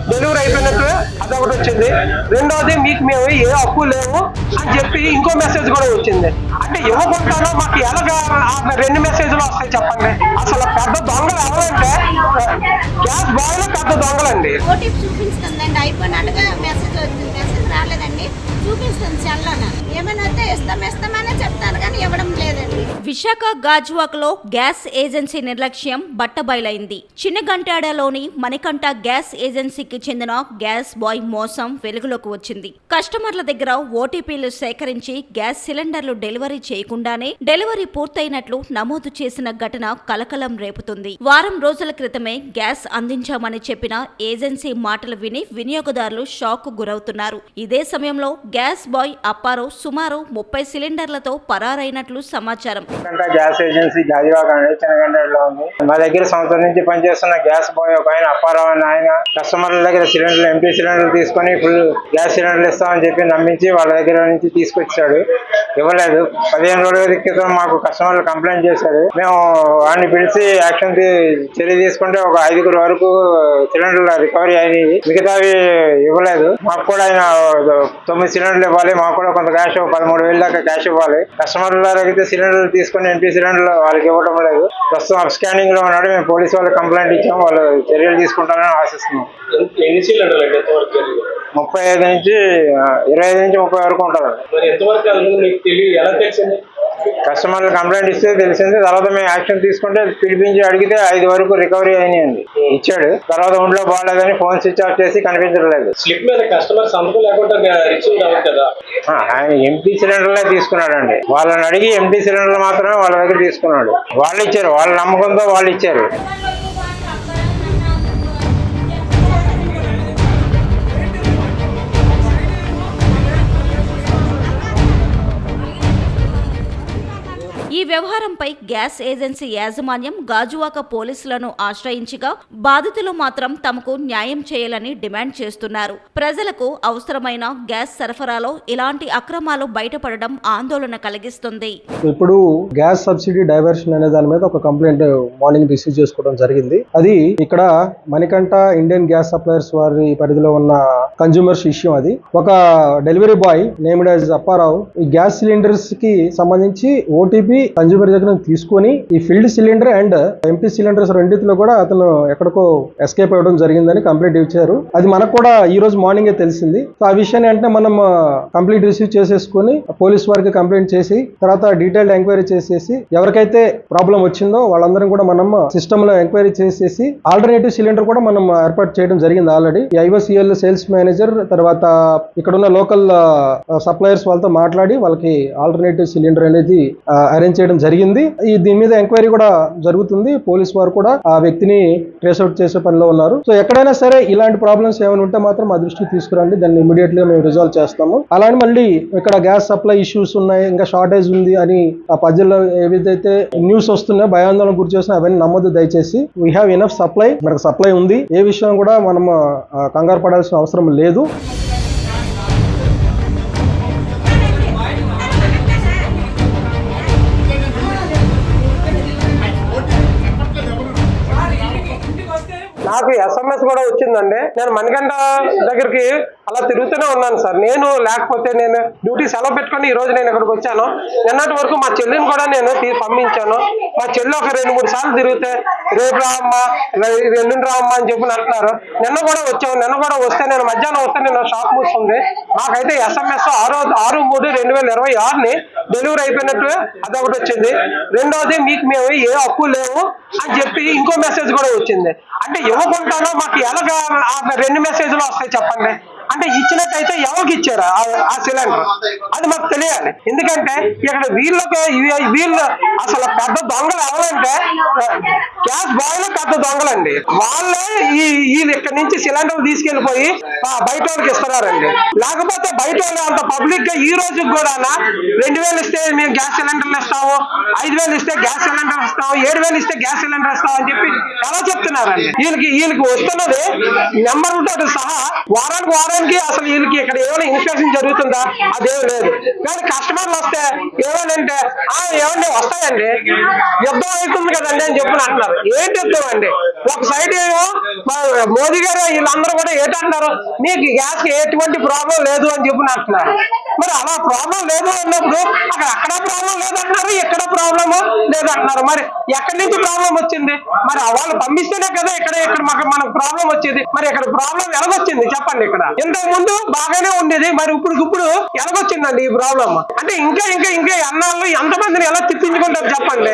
Delivery అయిపోయినట్టు అదొకటి వచ్చింది. రెండోది మీకు మేము ఏ అప్పు లేవు అని చెప్పి ఇంకో మెసేజ్ కూడా వచ్చింది. అంటే ఇవ్వకుండానో మాకు ఎలాగా రెండు మెసేజ్లు వస్తాయి చెప్పండి. అసలు పెద్ద దొంగలు ఎవరంటే గ్యాస్ బాయ్లో పెద్ద దొంగలండి. చూపించుకుందండి అయిపోయినట్టుగా మెసేజ్ వచ్చింది. మెసేజ్ రాలేదండి, చూపిస్తుంది చల్లన. ఏమైనా వస్తే ఇస్తామనే చెప్తాను కానీ ఇవ్వడం లేదండి. విశాఖ గాజువాకలో గ్యాస్ ఏజెన్సీ నిర్లక్ష్యం బట్టబయలైంది. చిన్నగంటాడలోని మణికంఠ గ్యాస్ ఏజెన్సీకి చెందిన గ్యాస్ బాయ్ మోసం వెలుగులోకి వచ్చింది. కస్టమర్ల దగ్గర ఓటీపీలు సేకరించి గ్యాస్ సిలిండర్లు డెలివరీ చేయకుండానే డెలివరీ పూర్తయినట్లు నమోదు చేసిన ఘటన కలకలం రేపుతుంది. వారం రోజుల క్రితమే గ్యాస్ అందించామని చెప్పిన ఏజెన్సీ మాటలు విని వినియోగదారులు షాక్ గురవుతున్నారు. ఇదే సమయంలో గ్యాస్ బాయ్ అప్పారావు సుమారు 30 సిలిండర్లతో పరారైనట్లు సమాచారం. గ్యాస్ ఏజెన్సీ గాజువాక అనేది చిన్నగంటలో ఉంది. మా దగ్గర సంవత్సరం నుంచి పనిచేస్తున్న గ్యాస్ బాయ్ ఒక ఆయన అప్పారావు అని ఆయన కస్టమర్ల దగ్గర సిలిండర్లు ఎంపీ సిలిండర్లు తీసుకొని ఫుల్ గ్యాస్ సిలిండర్లు ఇస్తామని చెప్పి నమ్మించి వాళ్ళ దగ్గర నుంచి తీసుకొచ్చాడు. ఇవ్వలేదు. 15 రోజుల క్రితం మాకు కస్టమర్లు కంప్లైంట్ చేశారు. మేము వాడిని పిలిచి యాక్షన్ చర్య తీసుకుంటే ఒక 5 వరకు సిలిండర్లు రికవరీ అయినాయి. మిగతావి ఇవ్వలేదు. మాకు కూడా ఆయన 9 సిలిండర్లు ఇవ్వాలి. మాకు కూడా కొంత క్యాష్ 13,000 దాకా క్యాష్ ఇవ్వాలి. కస్టమర్ల దగ్గర సిలిండర్లు తీసుకుని ఎంపీ సిలిండర్లు వాళ్ళకి ఇవ్వడం లేదు. ప్రస్తుతం అప్ స్కానింగ్ లో ఉన్నాడు. మేము పోలీసు వాళ్ళకి కంప్లైంట్ ఇచ్చాము. వాళ్ళు చర్యలు తీసుకుంటారని ఆశిస్తున్నాం. 35 నుంచి 25 నుంచి 30 వరకు ఉంటుంది. కస్టమర్లు కంప్లైంట్ ఇస్తే తెలిసింది. తర్వాత మేము యాక్షన్ తీసుకుంటే పిలిపించి అడిగితే 5 వరకు రికవరీ అయినాయండి. ఇచ్చాడు. తర్వాత ఒంట్లో బాగాలేదని ఫోన్ స్విచ్ ఆఫ్ చేసి కనిపించలేదు. స్లిప్ మీద కస్టమర్ సంతకం లేకుండా ఆయన ఎంపీ సిలిండర్లే తీసుకున్నాడండి. వాళ్ళని అడిగి ఎంపీ సిలిండర్లు మాత్రమే వాళ్ళ దగ్గర తీసుకున్నాడు. వాళ్ళు ఇచ్చారు. వాళ్ళ నమ్మకంతో వాళ్ళు ఇచ్చారు. ఈ వ్యవహారంపై గ్యాస్ ఏజెన్సీ యాజమాన్యం గాజువాక పోలీసులను ఆశ్రయించగా బాధితులు మాత్రం తమకు న్యాయం చేయాలని డిమాండ్ చేస్తున్నారు. ప్రజలకు అవసరమైన గ్యాస్ సరఫరాలో ఇలాంటి అక్రమాలు బయటపడడం ఆందోళన కలిగిస్తుంది. ఇప్పుడు గ్యాస్ సబ్సిడీ డైవర్షన్ అనే దాని మీద ఒక కంప్లైంట్ మార్నింగ్ రిసీవ్ చేసుకోవడం జరిగింది. అది ఇక్కడ మణికంఠ ఇండియన్ గ్యాస్ సప్లయర్స్ వారి పరిధిలో ఉన్న కన్జ్యూమర్స్ ఇష్యూ. అది ఒక delivery boy named as Apparao ఈ గ్యాస్ సిలిండర్స్ కి సంబంధించి ఓటీపీ కన్జ్యూమర్ దగ్గర తీసుకొని ఈ filled cylinder and empty cylinders రెండిట్లో కూడా అతను ఎక్కడికో ఎస్కేప్ అవ్వడం జరిగిందని కంప్లైంట్ ఇచ్చారు. అది మనకు కూడా ఈ రోజు మార్నింగే తెలిసింది. సో ఆ విషయాన్ని అంటే మనం కంప్లైంట్ రిసీవ్ చేసేసుకుని పోలీస్ వారికి కంప్లైంట్ చేసి తర్వాత డీటెయిల్డ్ ఎంక్వైరీ చేసేసి ఎవరికైతే ప్రాబ్లం వచ్చిందో వాళ్ళందరం కూడా మనం సిస్టమ్ లో ఎంక్వైరీ చేసేసి ఆల్టర్నేటివ్ సిలిండర్ కూడా మనం ఏర్పాటు చేయడం జరిగింది ఆల్రెడీ. ఈ ఐఓసిఎల్ సేల్స్ మేనేజర్ తర్వాత ఇక్కడ ఉన్న లోకల్ సప్లయర్స్ వాళ్ళతో మాట్లాడి వాళ్ళకి ఆల్టర్నేటివ్ సిలిండర్ అనేది అరేంజ్ చేయడం జరిగింది. దీని మీద ఎంక్వైరీ కూడా జరుగుతుంది. పోలీస్ వారు కూడా ఆ వ్యక్తిని ట్రేస్ అవుట్ చేసే పనిలో ఉన్నారు. సో ఎక్కడైనా సరే ఇలాంటి ప్రాబ్లమ్స్ ఏమైనా ఉంటే మాత్రం మా దృష్టికి తీసుకురండి. దాన్ని ఇమీడియట్ గా మేము రిజాల్వ్ చేస్తాము. అలానే మళ్ళీ ఇక్కడ గ్యాస్ సప్లై ఇష్యూస్ ఉన్నాయి, ఇంకా షార్టేజ్ ఉంది అని ఆ ప్రజల్లో ఏదైతే న్యూస్ వస్తున్నాయో భయాందోళన గురి చేస్తున్నా అవన్నీ నమ్మదు దయచేసి. We have enough supply. మనకు సప్లై ఉంది. ఏ విషయం కూడా మనం కంగారు పడాల్సిన అవసరం లేదు. నాకు SMS కూడా వచ్చిందండి. నేను మణికంఠ దగ్గరికి అలా తిరుగుతూనే ఉన్నాను సార్. నేను లేకపోతే నేను డ్యూటీ సెలవు పెట్టుకొని ఈ రోజు నేను ఇక్కడికి వచ్చాను. నిన్నటి వరకు మా చెల్లిని కూడా నేను పంపించాను. మా చెల్లి ఒక 2-3 సార్లు తిరిగితే రేపు రామ్మా ఎల్లుండి రామ్మా అని చెప్పి అంటున్నారు. నిన్న కూడా వచ్చాము. నిన్న కూడా వస్తే నేను మధ్యాహ్నం వస్తే నేను షాప్ మూస్తుంది. నాకైతే SMS 6/3/2026 డెలివరీ అయిపోయినట్టు అదొకటి వచ్చింది. రెండోది మీకు మేము ఏ అప్పు లేవు అని చెప్పి ఇంకో మెసేజ్ కూడా వచ్చింది. అంటే ఇవ్వకుండానో మాకు ఎలాగా రెండు మెసేజ్లు వస్తాయి చెప్పండి. అంటే ఇచ్చినట్టయితే ఎవరికి ఇచ్చారు ఆ సిలిండర్ అది మాకు తెలియాలి. ఎందుకంటే ఇక్కడ వీళ్ళు అసలు పెద్ద దొంగలు ఎవరంటే గ్యాస్ బాయ్లో పెద్ద దొంగలండి. వాళ్ళే వీళ్ళు ఇక్కడ నుంచి సిలిండర్ తీసుకెళ్లిపోయి బయట వాళ్ళకి ఇస్తున్నారండి. లేకపోతే బయట వాళ్ళు అంత పబ్లిక్ గా ఈ రోజు కూడా 2,000 ఇస్తే మేము గ్యాస్ సిలిండర్లు ఇస్తాము, 5,000 ఇస్తే గ్యాస్ సిలిండర్ ఇస్తాము, 7,000 ఇస్తే గ్యాస్ సిలిండర్ ఇస్తాము అని చెప్పి ఎలా చెప్తున్నారండి. వీళ్ళకి వస్తున్నది నెంబర్లతో సహా వారానికి అసలు వీళ్ళకి ఇక్కడ ఏమైనా ఇన్స్పెక్షన్ జరుగుతుందా అదేం లేదు. కానీ కస్టమర్లు వస్తే ఏమనంటే ఏమన్నా వస్తాయండి యుద్ధం అవుతుంది కదండి అని చెప్పి అంటున్నారు. ఏంటి యుద్ధం అండి? ఒక సైడ్ ఏమో మోదీ గారు వీళ్ళందరూ కూడా ఏంటంటారు, మీకు గ్యాస్ కి ఎటువంటి ప్రాబ్లం లేదు అని చెప్పి అంటున్నారు. మరి అలా ప్రాబ్లం లేదు అన్నప్పుడు అక్కడ ప్రాబ్లం లేదంటున్నారు, ఎక్కడ ప్రాబ్లము లేదంటున్నారు. మరి ఎక్కడి నుంచి ప్రాబ్లం వచ్చింది? మరి వాళ్ళు పంపిస్తేనే కదా ఇక్కడ మనకు ప్రాబ్లం వచ్చేది. మరి ఇక్కడ ప్రాబ్లం ఎలాగొచ్చింది చెప్పండి? ఇక్కడ ఇంతకు ముందు బాగానే ఉండేది, మరి ఇప్పుడు ఎలాగొచ్చిందండి ఈ ప్రాబ్లం? అంటే ఇంకా ఎన్నాళ్ళు ఎంతమందిని ఎలా తిప్పించుకుంటారు చెప్పండి?